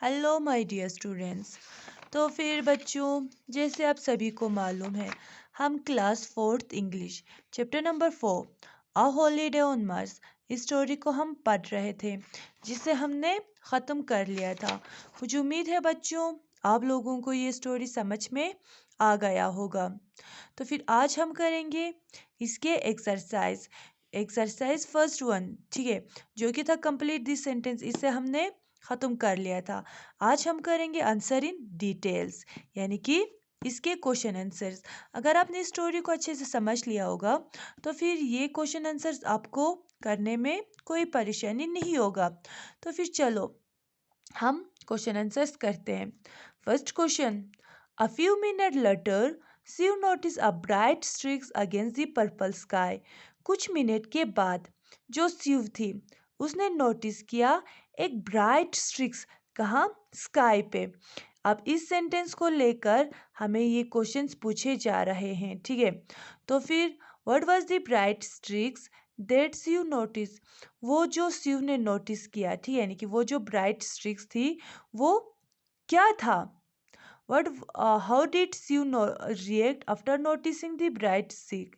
Hello my dear students. तो फिर बच्चों, जैसे आप सभी को मालूम है, हम class fourth English chapter number 4 a holiday on Mars इस स्टोरी को हम पढ़ रहे थे, जिसे हमने ख़त्म कर लिया था। मुझे उम्मीद है बच्चों आप लोगों को ये स्टोरी समझ में आ गया होगा। तो फिर आज हम करेंगे इसके एक्सरसाइज फर्स्ट वन, ठीक है, जो कि था कंप्लीट दिस सेंटेंस। इसे हमने ख़त्म कर लिया था। आज हम करेंगे आंसर इन डिटेल्स, यानी कि इसके क्वेश्चन आंसर्स। अगर आपने इस स्टोरी को अच्छे से समझ लिया होगा तो फिर ये क्वेश्चन आंसर्स आपको करने में कोई परेशानी नहीं होगा। तो फिर चलो हम क्वेश्चन आंसर्स करते हैं। First question, a few minute later Shiv notice a bright streaks against the purple sky. कुछ मिनट के बाद जो शिव थी उसने नोटिस किया एक ब्राइट स्ट्रिक्स, कहाँ, स्काई पे। अब इस सेंटेंस को लेकर हमें ये क्वेश्चंस पूछे जा रहे हैं, ठीक है। तो फिर what was the bright streaks that Shiv notice, वो जो शिव ने नोटिस किया, ठीक है, यानी कि वो जो ब्राइट स्ट्रिक्स थी वो क्या था। What how did Shiv react after noticing the bright streak.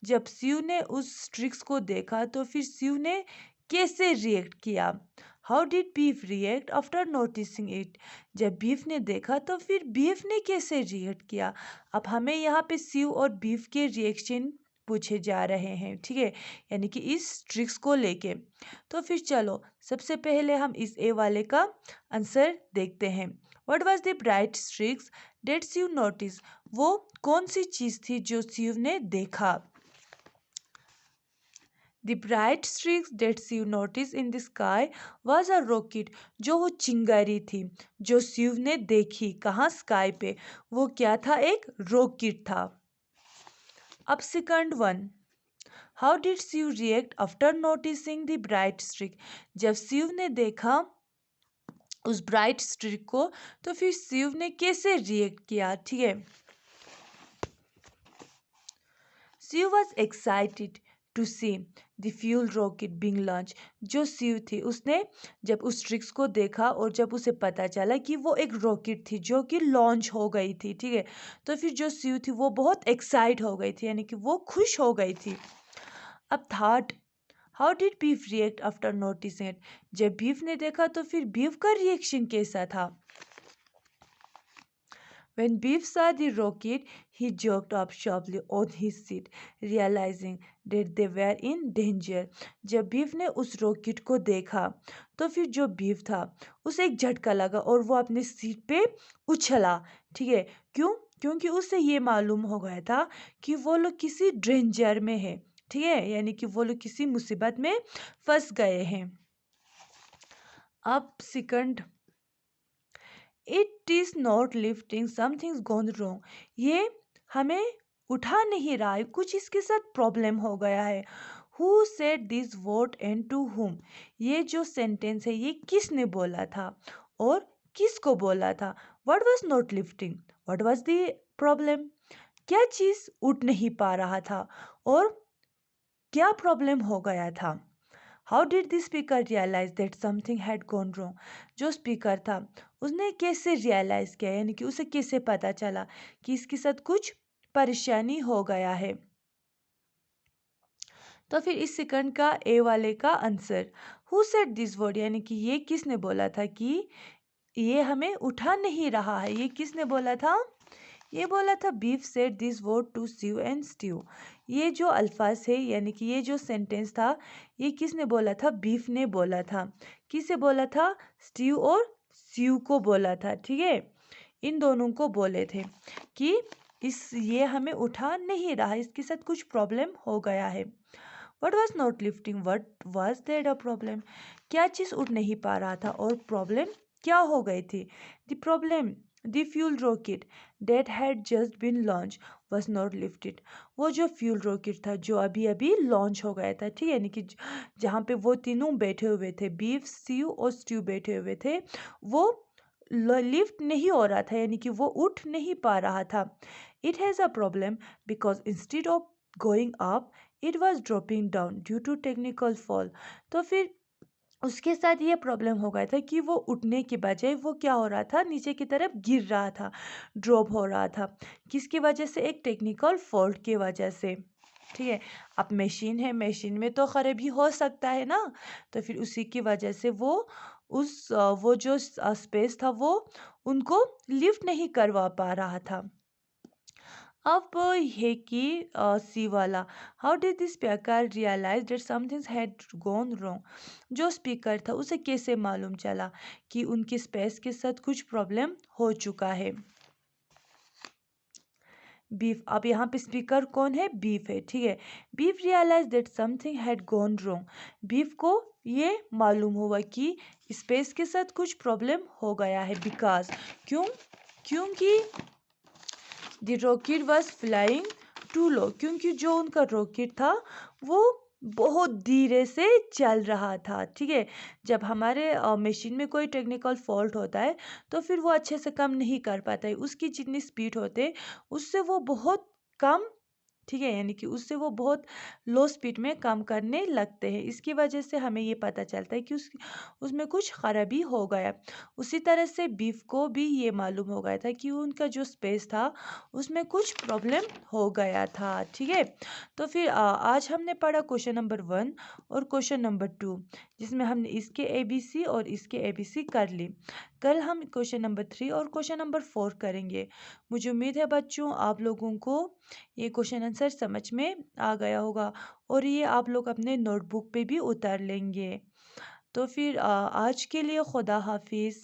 जब शिव ने उस स्ट्रिक्स को देखा तो फिर शिव ने कैसे रिएक्ट किया। How did beef react after noticing it. जब बीफ ने देखा तो फिर बीफ ने कैसे रिएक्ट किया। अब हमें यहाँ पे शिव और बीफ के रिएक्शन पूछे जा रहे हैं, ठीक है, यानी कि इस ट्रिक्स को लेके। तो फिर चलो सबसे पहले हम इस ए वाले का आंसर देखते हैं। What was the bright streaks that Shiv notice, वो कौन सी चीज थी जो शिव ने देखा। The bright streaks that Shiv noticed in the sky was a rocket, जो वो चिंगारी थी जो शिव ने देखी, कहाँ, स्काई पे, वो क्या था, एक रॉकेट था। अब second one, how did Shiv react after noticing the bright streak. जब शिव ने देखा उस ब्राइट स्ट्रिक को तो फिर शिव ने कैसे रिएक्ट किया, ठीक है। Shiv was excited to see the fuel rocket being launch. जो शिव थी उसने जब उस ट्रिक्स को देखा और जब उसे पता चला कि वो एक रॉकेट थी जो कि लॉन्च हो गई थी, ठीक है, तो फिर जो शिव थी वो बहुत एक्साइट हो गई थी, यानी कि वो खुश हो गई थी। अब third, how did beef react after noticing it. जब बीफ ने देखा तो फिर बीफ का रिएक्शन कैसा था। When Beef saw the rocket, he jerked up sharply on his seat, realizing that they were in danger. जब बीफ ने उस रॉकेट को देखा तो फिर जो बीफ था उसे एक झटका लगा और वो अपने सीट पे उछला, ठीक है। क्यों? क्योंकि उसे ये मालूम हो गया था कि वो लोग किसी डेंजर में है, ठीक है, यानी कि वो लोग किसी मुसीबत में फंस गए हैं। अब second, it is not lifting, something's gone wrong. ये हमें उठा नहीं रहा है, कुछ इसके साथ प्रॉब्लम हो गया है। Who said this word and to whom, ये जो सेंटेंस है ये किसने बोला था और किसको बोला था। What was not lifting, what was the problem, क्या चीज उठ नहीं पा रहा था और क्या प्रॉब्लम हो गया था। How did the speaker realise that something had gone wrong. जो स्पीकर था उसने कैसे रियलाइज किया, यानी कि उसे कैसे पता चला कि इसके साथ कुछ परेशानी हो गया है। तो फिर इस सेकंड का ए वाले का answer, who said this word, यानी कि ये किसने बोला था कि ये हमें उठा नहीं रहा है, ये किसने बोला था। ये बोला था Biff said this word to Shiv and Steve. ये जो अल्फाज है यानी कि ये जो सेंटेंस था ये किसने बोला था, बीफ ने बोला था। किसे बोला था, स्टीव और शिव को बोला था, ठीक है, इन दोनों को बोले थे कि ये हमें उठा नहीं रहा, इसके साथ कुछ प्रॉब्लम हो गया है। What was not lifting, what was there a problem, क्या चीज़ उठ नहीं पा रहा था और प्रॉब्लम क्या हो गई थी। The problem, the fuel rocket that had just been launch was not lifted. वो जो फ्यूल रॉकेट था जो अभी अभी लॉन्च हो गया था, ठीक है, यानी कि जहाँ पे वो तीनों बैठे हुए थे, बीफ, शिव और स्टीव बैठे हुए थे, वो लिफ्ट नहीं हो रहा था, यानी कि वो उठ नहीं पा रहा था। It has a problem because instead of going up it was dropping down due to technical fall. तो फिर उसके साथ ये प्रॉब्लम हो गया था कि वो उठने के बजाय वो क्या हो रहा था, नीचे की तरफ गिर रहा था, ड्रॉप हो रहा था। किसकी वजह से? एक टेक्निकल फॉल्ट की वजह से। ठीक है। अब मशीन है, मशीन में तो खराबी हो सकता है ना, तो फिर उसी की वजह से वो जो स्पेस था वो उनको लिफ्ट नहीं करवा पा रहा था। अब है कि सी वाला, how did this speaker realise that something had gone wrong? जो स्पीकर था उसे कैसे मालूम चला कि उनकी स्पेस के साथ कुछ प्रॉब्लम हो चुका है? बीफ। अब यहाँ पे स्पीकर कौन है? बीफ है। ठीक है। Biff realise that something had gone wrong. Biff को ये मालूम हुआ कि स्पेस के साथ कुछ प्रॉब्लम हो गया है। बिकॉज क्यों? क्योंकि the rocket was flying too low, क्योंकि जो उनका रॉकेट था वो बहुत धीरे से चल रहा था। ठीक है। जब हमारे मशीन में कोई टेक्निकल फॉल्ट होता है तो फिर वो अच्छे से काम नहीं कर पाता है, उसकी जितनी स्पीड होते है उससे वो बहुत कम। ठीक है। यानी कि उससे वो बहुत लो स्पीड में काम करने लगते हैं। इसकी वजह से हमें ये पता चलता है कि उसमें कुछ खराबी हो गया। उसी तरह से बीफ को भी ये मालूम हो गया था कि उनका जो स्पेस था उसमें कुछ प्रॉब्लम हो गया था। ठीक है। तो फिर आज हमने पढ़ा क्वेश्चन नंबर 1 और क्वेश्चन नंबर 2, जिसमें हमने इसके एबीसी और इसके एबीसी कर ली। कल हम क्वेश्चन नंबर 3 और क्वेश्चन नंबर 4 करेंगे। मुझे उम्मीद है बच्चों आप लोगों को ये क्वेश्चन आंसर समझ में आ गया होगा और ये आप लोग अपने नोटबुक पे भी उतार लेंगे। तो फिर आज के लिए खुदा हाफिज़।